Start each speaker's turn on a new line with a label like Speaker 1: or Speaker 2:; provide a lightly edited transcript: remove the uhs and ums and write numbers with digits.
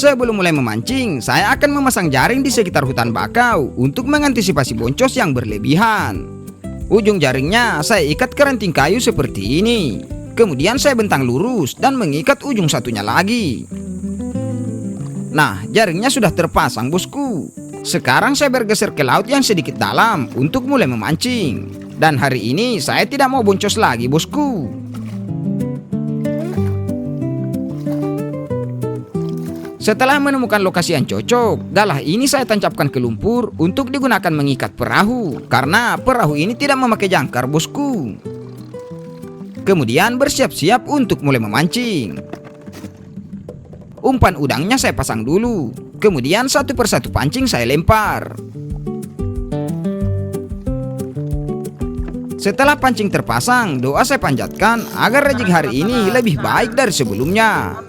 Speaker 1: Sebelum mulai memancing, saya akan memasang jaring di sekitar hutan bakau untuk mengantisipasi boncos yang berlebihan. Ujung jaringnya saya ikat ke ranting kayu seperti ini. Kemudian saya bentang lurus dan mengikat ujung satunya lagi. Nah, jaringnya sudah terpasang, bosku. Sekarang saya bergeser ke laut yang sedikit dalam untuk mulai memancing. Dan hari ini saya tidak mau boncos lagi, bosku. Setelah menemukan lokasi yang cocok, galah ini saya tancapkan ke lumpur untuk digunakan mengikat perahu, karena perahu ini tidak memakai jangkar, bosku. Kemudian bersiap-siap untuk mulai memancing. Umpan udangnya saya pasang dulu, kemudian satu persatu pancing saya lempar. Setelah pancing terpasang, doa saya panjatkan agar rezeki hari ini lebih baik dari sebelumnya.